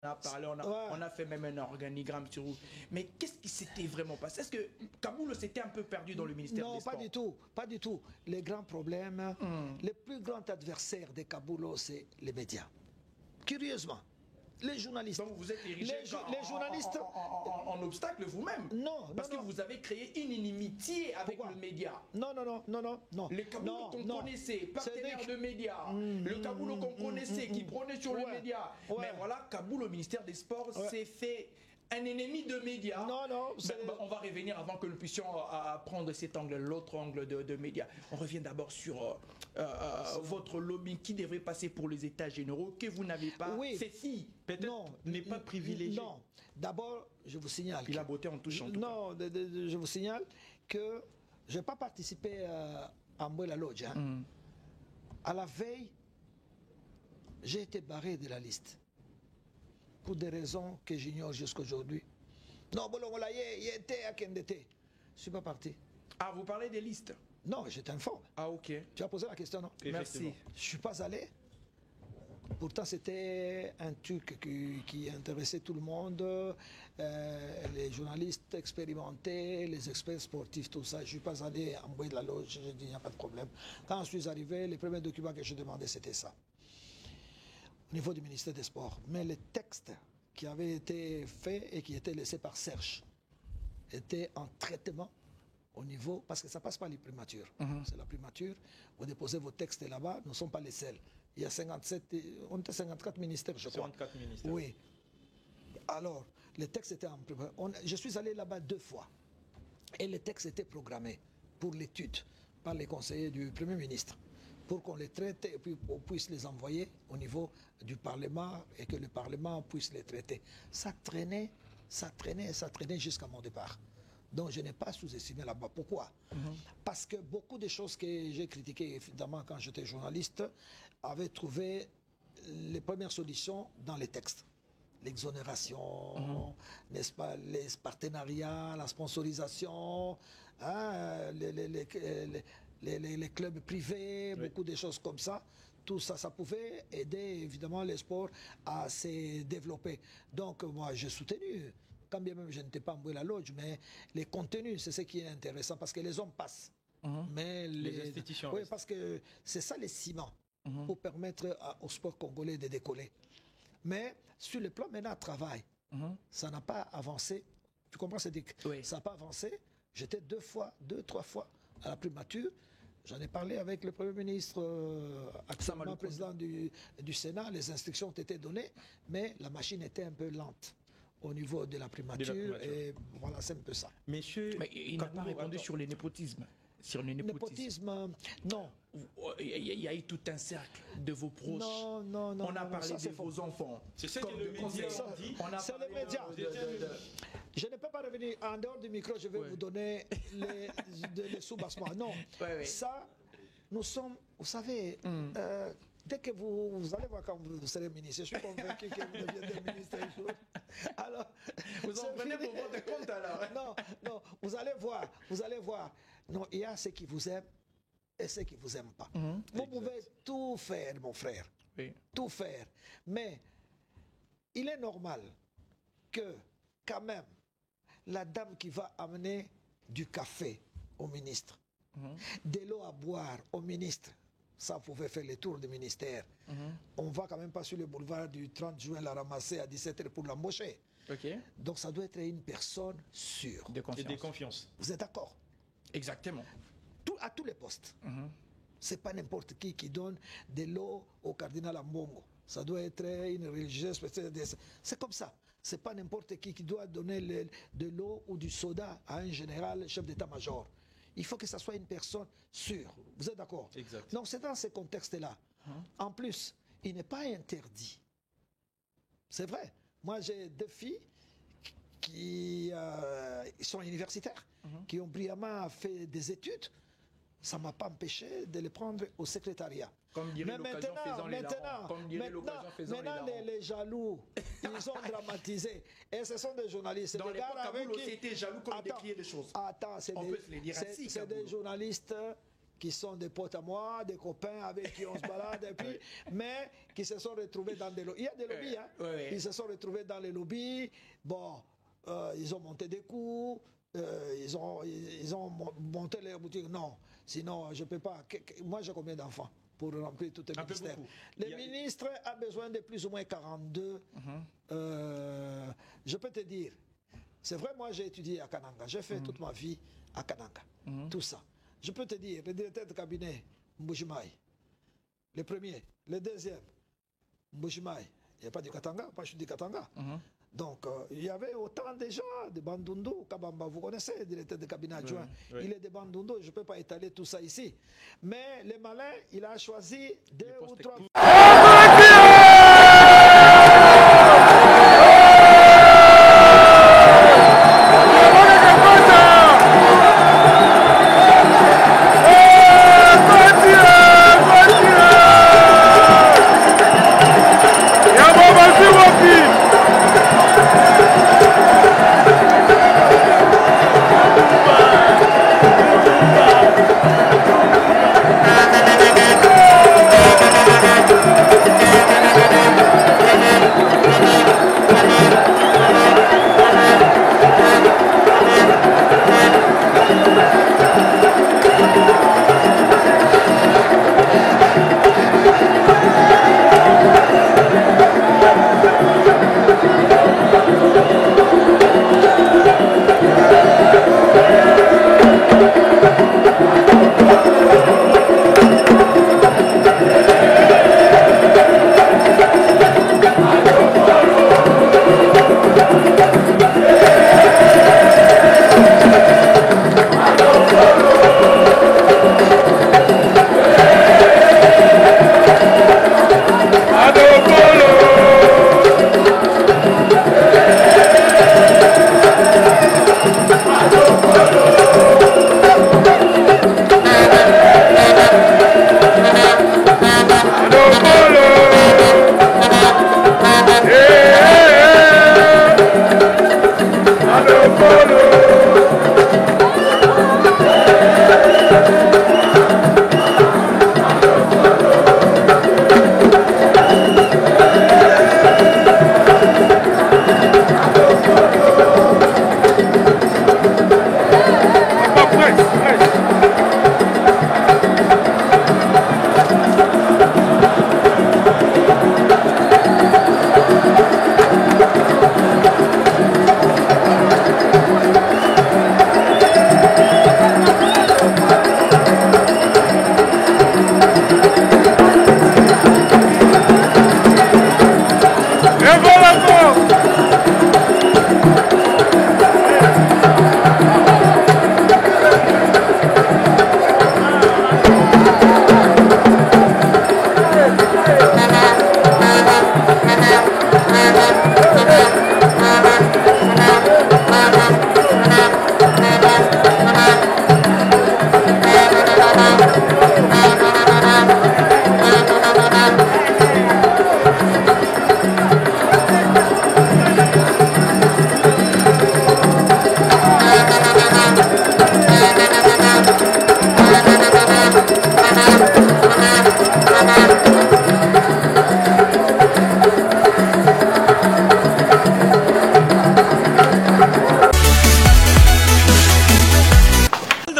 a parlé, on a fait même un organigramme sur vous. Mais qu'est-ce qui s'était vraiment passé? Est-ce que Kaboul s'était un peu perdu dans le ministère des Sports? Non, pas du tout. Pas du tout. Les grands problèmes, le plus grand adversaire de Kaboul, c'est les médias. Curieusement. Les journalistes. Donc vous êtes érigé les journalistes en obstacle vous-même. Non, parce que vous avez créé une inimitié avec Pourquoi? le média. Non. Les Kaboulos qu'on connaissait, partenaires de médias, le Kaboul qu'on connaissait, qui prônait sur le média. Mais voilà, Kaboul au ministère des Sports s'est fait un ennemi de médias. Non. On va revenir avant que nous puissions prendre cet angle, l'autre angle de médias. On revient d'abord sur votre lobby qui devrait passer pour les états généraux, que vous n'avez pas. Oui. Ceci, peut-être, n'est pas privilégié. Non. D'abord, je vous signale. Il a beauté en touchant. Non, je vous signale que je n'ai pas participé à Mbouela Lodge. À la veille, j'ai été barré de la liste. Pour des raisons que j'ignore jusqu'à aujourd'hui. Non, il était à Kendete. Je ne suis pas parti. Ah, vous parlez des listes? Non, je t'informe. Ah, ok. Tu as posé la question, non? Merci. Je ne suis pas allé. Pourtant, c'était un truc qui intéressait tout le monde. Les journalistes expérimentés, les experts sportifs, tout ça. Je ne suis pas allé en bout de la loge. J'ai dit, il n'y a pas de problème. Quand je suis arrivé, les premiers documents que je demandais, c'était ça. Au niveau du ministère des Sports. Mais les textes qui avaient été faits et qui étaient laissés par Serge étaient en traitement au niveau, parce que ça passe par les primatures. C'est la primature, vous déposez vos textes là-bas, nous ne sommes pas les seuls. Il y a 54 ministères, je crois. 54 ministères. Oui. Alors, les textes étaient en primature. Je suis allé là-bas 2 fois. Et les textes étaient programmés pour l'étude par les conseillers du Premier ministre, pour qu'on les traite et puis on puisse les envoyer au niveau du Parlement et que le Parlement puisse les traiter. Ça traînait jusqu'à mon départ. Donc je n'ai pas sous-estimé là-bas. Pourquoi? Parce que beaucoup de choses que j'ai critiquées, évidemment, quand j'étais journaliste, avaient trouvé les premières solutions dans les textes. L'exonération, n'est-ce pas, les partenariats, la sponsorisation, les clubs privés, beaucoup de choses comme ça. Tout ça, ça pouvait aider évidemment les sports à se développer. Donc moi, j'ai soutenu, quand bien même je n'étais pas en Mbouela Lodge, mais les contenus, c'est ce qui est intéressant, parce que les hommes passent. Mais les institutions. Oui, parce que c'est ça les ciments, pour permettre au sport congolais de décoller. Mais sur le plan maintenant travail, ça n'a pas avancé. Tu comprends, Cédric? Oui. Ça n'a pas avancé. J'étais 2, 3 fois à la primature. J'en ai parlé avec le Premier ministre, actuellement président du Sénat. Les instructions ont été données, mais la machine était un peu lente au niveau de la primature. Et voilà, c'est un peu ça. Monsieur, mais il n'a pas répondu sur les népotismes. Sur le népotisme, non. Il y a eu tout un cercle de vos proches. Non. On a parlé de vos enfants. C'est ce que le média dit. C'est les médias. Je ne peux pas revenir en dehors du micro, je vais vous donner les sous-bassements. Non, ça, nous sommes, vous savez, dès que vous allez voir quand vous serez ministre, je suis convaincu que vous deviendrez ministre un jour. Alors, vous en prenez pour votre compte alors. Non, vous allez voir. Non, il y a ceux qui vous aiment et ceux qui vous aiment pas. Vous pouvez tout faire, mon frère. Oui. Tout faire. Mais il est normal que, quand même, la dame qui va amener du café au ministre, de l'eau à boire au ministre, ça pouvait faire le tour du ministère. On ne va quand même pas sur le boulevard du 30 juin la ramasser à 17h pour l'embaucher. Donc ça doit être une personne sûre. De confiance. Et de confiance. Vous êtes d'accord? Exactement. À tous les postes. C'est pas n'importe qui donne de l'eau au cardinal Ambongo. Ça doit être une religieuse. C'est comme ça. C'est pas n'importe qui doit donner de l'eau ou du soda à un général, chef d'état-major. Il faut que ça soit une personne sûre. Vous êtes d'accord? Exact. Donc c'est dans ce contexte-là. En plus, il n'est pas interdit. C'est vrai. Moi, j'ai 2 filles qui sont universitaires, qui ont brillamment fait des études. Ça ne m'a pas empêché de les prendre au secrétariat. Comme dirait l'occasion faisant les larrons. Maintenant, les jaloux, ils ont dramatisé. Et ce sont des journalistes. Dans les Kaboul aussi étaient jaloux quand ils décriaient les choses. Attends, on peut se les dire ainsi. C'est des journalistes qui sont des potes à moi, des copains avec qui on se balade, et puis, mais qui se sont retrouvés dans des lobbies. Il y a des lobbies, hein. Ils se sont retrouvés dans les lobbies. Bon, ils ont monté des coups, ils ont monté leur boutique. Non, sinon, je ne peux pas. Moi, j'ai combien d'enfants pour remplir tous les ministères? Les ministres ont besoin de plus ou moins 42. Je peux te dire, c'est vrai, moi, j'ai étudié à Kananga. J'ai fait toute ma vie à Kananga. Tout ça. Je peux te dire, le directeur de cabinet, Mbujimaï, le premier, le deuxième, Mbujimaï, il n'y a pas du Katanga, pas du Katanga. Donc, il y avait autant de gens de Bandundu, Kabamba, vous connaissez le directeur de cabinet adjoint, il est de Bandundu, je ne peux pas étaler tout ça ici. Mais le malin, il a choisi 2 ou 3...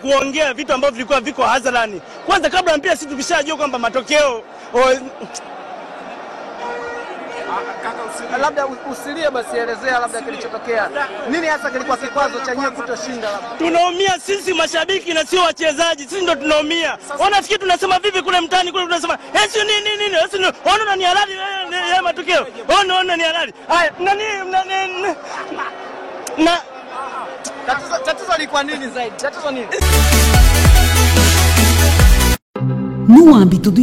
kuongea vitu ambavyo vilikuwa viko hadharani. Kwanza kabla mpira sisi tukishajua kwamba matokeo labda usilie basi, elezea labda kilichotokea. Nini hasa kilikuwa kikwazo cha nyewe kutoshinda labda? Tunaumia sisi mashabiki na sio wachezaji. Sisi ndo tunaumia. Wanafikiri tunasema vipi kule mtaani kule tunasema, "Esi nini? Esi ona ni halali ya matokeo. Ona ni halali." Haya, na tatizo lilikuwa nini zaidi? Tatizo nini? No âmbito do